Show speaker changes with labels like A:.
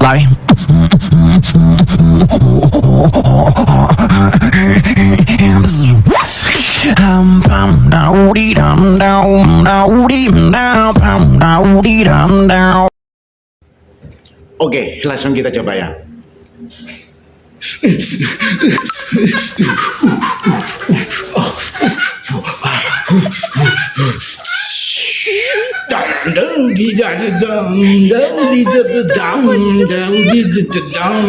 A: Like
B: Oke, langsung kita coba ya. Dum di da dum dum di da dum dum di da dum.